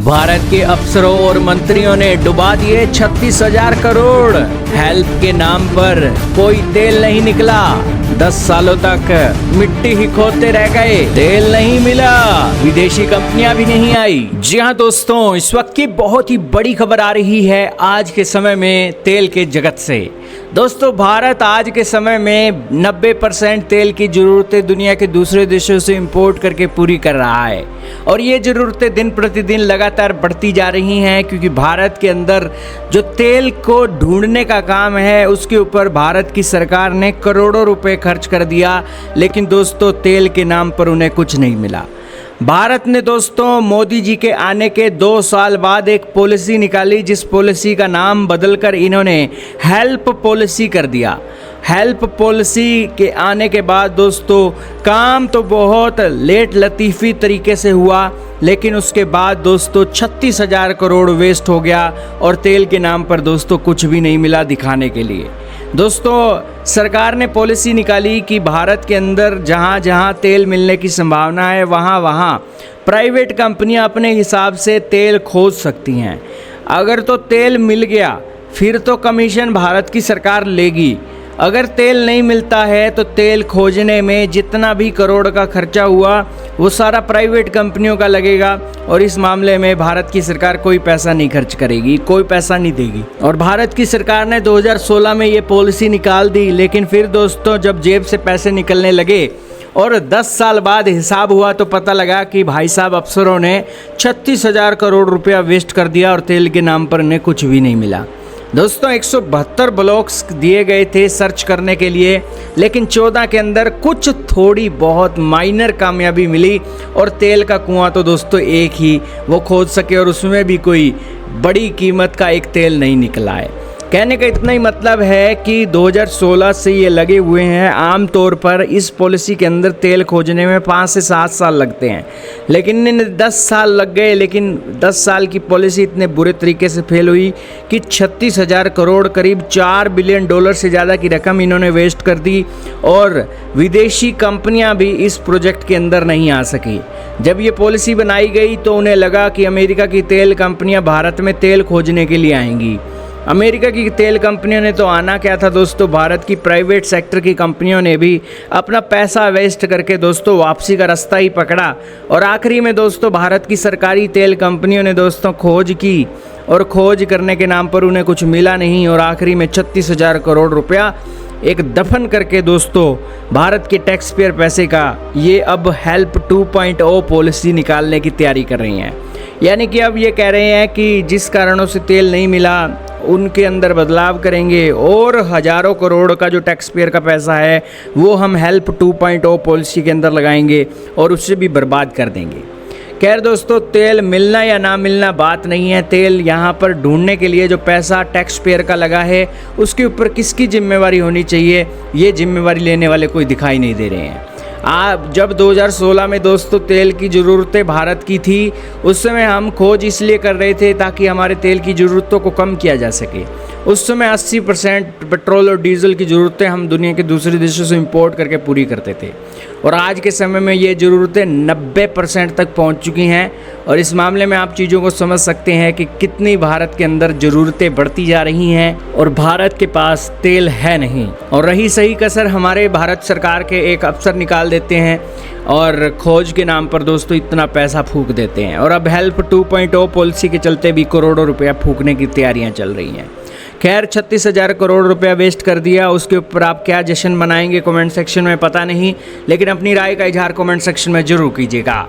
भारत के अफसरों और मंत्रियों ने डुबा दिए 36,000 करोड़। हेल्प के नाम पर कोई तेल नहीं निकला। 10 सालों तक मिट्टी ही खोदते रह गए, तेल नहीं मिला, विदेशी कंपनियां भी नहीं आई। जी हाँ दोस्तों, इस वक्त की बहुत ही बड़ी खबर आ रही है आज के समय में तेल के जगत से। दोस्तों, भारत आज के समय में 90% तेल की ज़रूरतें दुनिया के दूसरे देशों से इंपोर्ट करके पूरी कर रहा है और ये ज़रूरतें दिन प्रतिदिन लगातार बढ़ती जा रही हैं, क्योंकि भारत के अंदर जो तेल को ढूंढने का काम है उसके ऊपर भारत की सरकार ने करोड़ों रुपए खर्च कर दिया, लेकिन दोस्तों तेल के नाम पर उन्हें कुछ नहीं मिला। भारत ने दोस्तों मोदी जी के आने के 2 साल बाद एक पॉलिसी निकाली, जिस पॉलिसी का नाम बदलकर इन्होंने हेल्प पॉलिसी कर दिया। हेल्प पॉलिसी के आने के बाद दोस्तों काम तो बहुत लेट लतीफ़ी तरीके से हुआ, लेकिन उसके बाद दोस्तों 36,000 करोड़ वेस्ट हो गया और तेल के नाम पर दोस्तों कुछ भी नहीं मिला दिखाने के लिए। दोस्तों, सरकार ने पॉलिसी निकाली कि भारत के अंदर जहाँ जहाँ तेल मिलने की संभावना है वहाँ वहाँ प्राइवेट कंपनियाँ अपने हिसाब से तेल खोज सकती हैं। अगर तो तेल मिल गया फिर तो कमीशन भारत की सरकार लेगी। अगर तेल नहीं मिलता है तो तेल खोजने में जितना भी करोड़ का खर्चा हुआ वो सारा प्राइवेट कंपनियों का लगेगा और इस मामले में भारत की सरकार कोई पैसा नहीं खर्च करेगी, कोई पैसा नहीं देगी। और भारत की सरकार ने 2016 में ये पॉलिसी निकाल दी, लेकिन फिर दोस्तों जब जेब से पैसे निकलने लगे और 10 साल बाद हिसाब हुआ तो पता लगा कि भाई साहब अफसरों ने 36,000 करोड़ रुपया वेस्ट कर दिया और तेल के नाम पर उन्हें कुछ भी नहीं मिला। दोस्तों 172 ब्लॉक्स दिए गए थे सर्च करने के लिए, लेकिन 14 के अंदर कुछ थोड़ी बहुत माइनर कामयाबी मिली और तेल का कुआं तो दोस्तों एक ही वो खोज सके और उसमें भी कोई बड़ी कीमत का एक तेल नहीं निकला है। कहने का इतना ही मतलब है कि 2016 से ये लगे हुए हैं। आमतौर पर इस पॉलिसी के अंदर तेल खोजने में 5 से 7 साल लगते हैं, लेकिन इन्हें 10 साल लग गए। लेकिन 10 साल की पॉलिसी इतने बुरे तरीके से फेल हुई कि 36,000 करोड़ करीब $4 बिलियन से ज़्यादा की रकम इन्होंने वेस्ट कर दी और विदेशी कंपनियां भी इस प्रोजेक्ट के अंदर नहीं आ सकी। जब ये पॉलिसी बनाई गई तो उन्हें लगा कि अमेरिका की तेल कंपनियां भारत में तेल खोजने के लिए आएंगी। अमेरिका की तेल कंपनियों ने तो आना क्या था दोस्तों, भारत की प्राइवेट सेक्टर की कंपनियों ने भी अपना पैसा वेस्ट करके दोस्तों वापसी का रास्ता ही पकड़ा और आखिरी में दोस्तों भारत की सरकारी तेल कंपनियों ने दोस्तों खोज की और खोज करने के नाम पर उन्हें कुछ मिला नहीं और आखिरी में 36,000 करोड़ रुपया एक दफन करके दोस्तों भारत के टैक्स पेयर पैसे का ये अब हेल्प 2.0 पॉलिसी निकालने की तैयारी कर रही हैं। यानी कि अब ये कह रहे हैं कि जिस कारणों से तेल नहीं मिला उनके अंदर बदलाव करेंगे और हज़ारों करोड़ का जो टैक्स पेयर का पैसा है वो हम हेल्प 2.0 पॉलिसी के अंदर लगाएंगे और उससे भी बर्बाद कर देंगे। खैर दोस्तों, तेल मिलना या ना मिलना बात नहीं है। तेल यहाँ पर ढूंढने के लिए जो पैसा टैक्स पेयर का लगा है उसके ऊपर किसकी जिम्मेवारी होनी चाहिए, ये जिम्मेवारी लेने वाले कोई दिखाई नहीं दे रहे हैं। जब 2016 में दोस्तों तेल की ज़रूरतें भारत की थी, उस समय हम खोज इसलिए कर रहे थे ताकि हमारे तेल की ज़रूरतों को कम किया जा सके। उस समय 80% पेट्रोल और डीजल की ज़रूरतें हम दुनिया के दूसरे देशों से इंपोर्ट करके पूरी करते थे और आज के समय में ये ज़रूरतें 90% तक पहुंच चुकी हैं और इस मामले में आप चीज़ों को समझ सकते हैं कि कितनी भारत के अंदर ज़रूरतें बढ़ती जा रही हैं और भारत के पास तेल है नहीं। और रही सही कसर हमारे भारत सरकार के एक अफसर निकाल देते हैं और खोज के नाम पर दोस्तों इतना पैसा फूंक देते हैं और अब हेल्प 2.0 पॉलिसी के चलते भी करोड़ों रुपया फूंकने की तैयारियां चल रही हैं। खैर 36,000 करोड़ रुपया वेस्ट कर दिया, उसके ऊपर आप क्या जश्न मनाएंगे कमेंट सेक्शन में पता नहीं, लेकिन अपनी राय का इजहार कमेंट सेक्शन में ज़रूर कीजिएगा।